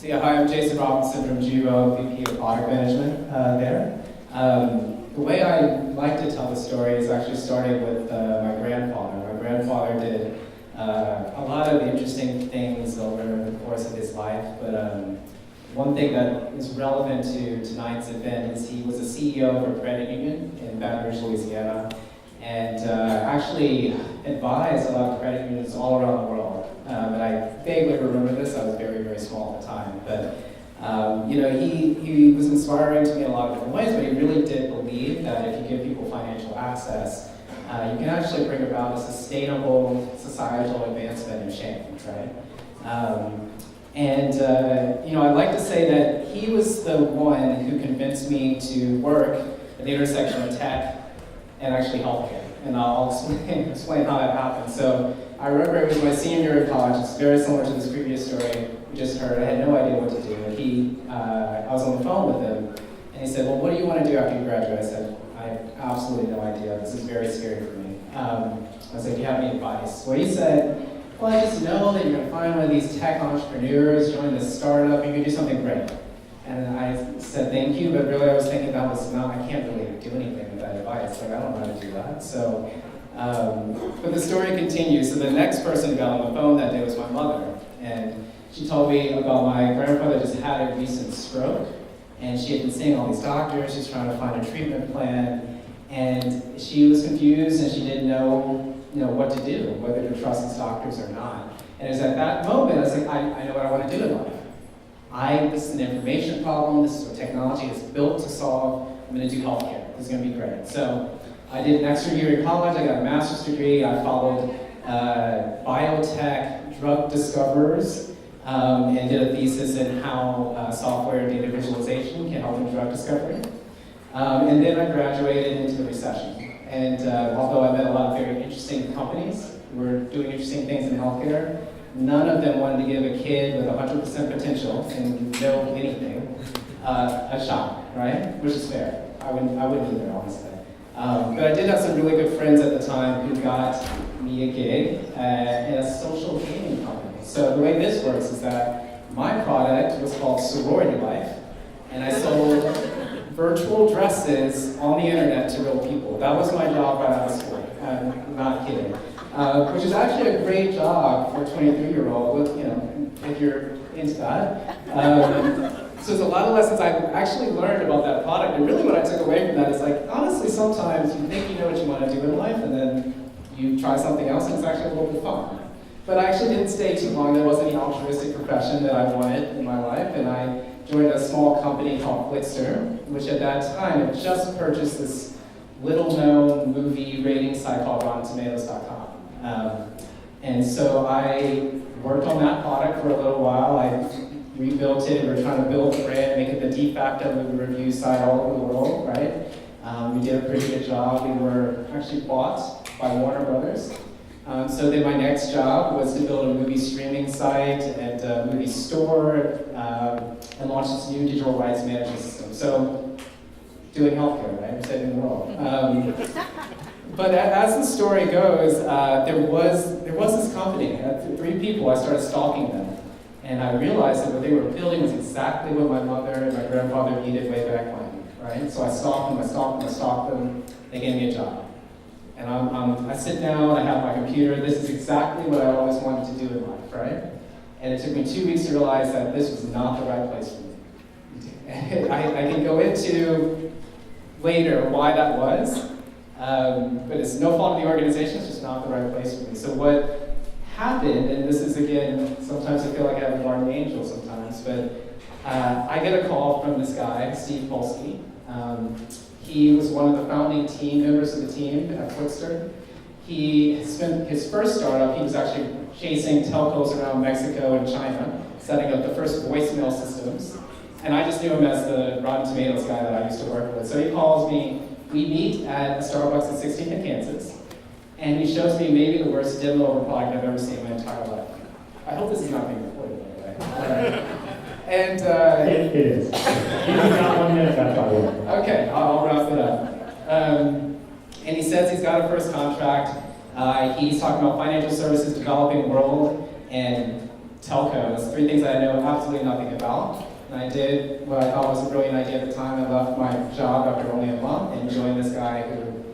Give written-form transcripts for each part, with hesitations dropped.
So yeah, hi, I'm Jason Robinson from Juvo, VP of Product Management there. The way I like to tell the story is actually starting with my grandfather. My grandfather did a lot of interesting things over the course of his life, but one thing that is relevant to tonight's event is he was a CEO of a credit union in Baton Rouge, Louisiana, and actually advised a lot of credit unions all around the world. And I vaguely remember this. I was very, very small at the time, but he was inspiring to me in a lot of different ways. But he really did believe that if you give people financial access, you can actually bring about a sustainable societal advancement in change, right? I'd like to say that he was the one who convinced me to work at the intersection of tech and actually healthcare. And I'll explain how that happened. So I remember it was my senior year of college. It's very similar to this previous story we just heard. I had no idea what to do. And I was on the phone with him, and he said, well, what do you want to do after you graduate? I said, I have absolutely no idea. This is very scary for me. I was like, do you have any advice? Well, he said, well, I just know that you're going to find one of these tech entrepreneurs, join this startup, you can do something great. And I said, thank you, but really I was thinking that was not, I can't really do anything with that advice. Like, I don't know how to do that. So, but the story continues. So the next person who got on the phone that day was my mother. And she told me about my grandfather just had a recent stroke. And she had been seeing all these doctors. She's trying to find a treatment plan. And she was confused and she didn't know what to do, whether to trust these doctors or not. And it was at that moment, I was like, I know what I want to do in life. This is an information problem. This is what technology is built to solve. I'm going to do healthcare. This is going to be great. So I did an extra year in college. I got a master's degree. I followed biotech drug discoverers and did a thesis in how software data visualization can help in drug discovery. And then I graduated into the recession. And although I met a lot of very interesting companies who were doing interesting things in healthcare, none of them wanted to give a kid with 100% potential and know anything a shot, right? Which is fair. I wouldn't either, honestly. But I did have some really good friends at the time who got me a gig in a social gaming company. So the way this works is that my product was called Sorority Life, and I sold virtual dresses on the internet to real people. That was my job right out of school. I'm not kidding. Which is actually a great job for a 23-year-old, if you're into that. So there's a lot of lessons I actually learned about that product, and really what I took away from that is like, honestly, sometimes you think you know what you want to do in life, and then you try something else, and it's actually a little bit fun. But I actually didn't stay too long. There wasn't any altruistic profession that I wanted in my life, and I joined a small company called Flixster, which at that time had just purchased this little-known movie rating site called RottenTomatoes.com. And so I worked on that product for a little while. I rebuilt it. We were trying to build a brand, make it the de facto movie review site all over the world, right? We did a pretty good job. We were actually bought by Warner Brothers. So then my next job was to build a movie streaming site and a movie store and launch this new digital rights management system. So doing healthcare, right? We're saving the world. But as the story goes, there was this company. Three people. I started stalking them. And I realized that what they were building was exactly what my mother and my grandfather needed way back when, right? So I stalked them, They gave me a job. And I sit down, I have my computer. This is exactly what I always wanted to do in life, right? And it took me 2 weeks to realize that this was not the right place for me. And I can go into later why that was, but it's no fault of the organization, it's just not the right place for me. So what happened, and this is again, sometimes I feel like I have a guardian angel sometimes, but I get a call from this guy, Steve Polsky. He was one of the founding team members of the team at Flixster. He spent his first startup, he was actually chasing telcos around Mexico and China, setting up the first voicemail systems. And I just knew him as the Rotten Tomatoes guy that I used to work with. So he calls me, we meet at a Starbucks at 16th and Kansas, and he shows me maybe the worst demo of a product I've ever seen in my entire life. I hope this is not being recorded, by the way. And it is. If you got 1 minute, that's all right. Okay, I'll wrap it up. And he says he's got a first contract. He's talking about financial services developing world, and telcos, 3 things that I know absolutely nothing about. And I did what I thought was a brilliant idea at the time. I left my job after only a month and joined this guy who,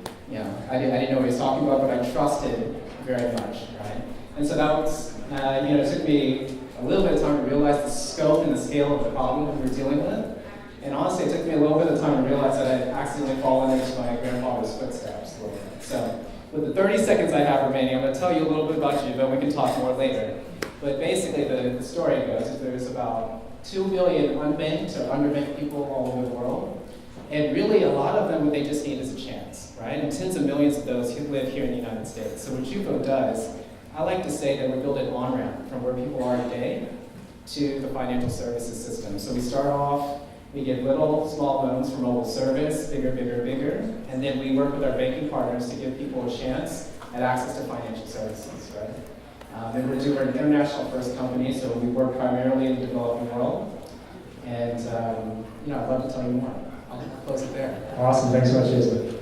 I didn't know what he was talking about, but I trusted very much, right? And so that was, it took me a little bit of time to realize the scope and the scale of the problem we were dealing with. And honestly, it took me a little bit of time to realize that I had accidentally fallen into my grandfather's footsteps a little bit. So with the 30 seconds I have remaining, I'm going to tell you a little bit about Juvo. We can talk more later. But basically, the story goes is there's about 2 million unbanked or underbanked people all over the world. And really, a lot of them, what they just need is a chance, right? And tens of millions of those who live here in the United States. So what Juvo does, I like to say that we're building an on-ramp from where people are today to the financial services system. So we start off, we give little, small loans for mobile service, bigger, bigger, bigger. And then we work with our banking partners to give people a chance at access to financial services, right? And we're an international first company, so we work primarily in the developing world. And I'd love to tell you more. I'll close it there. Awesome, thanks so much, Jason.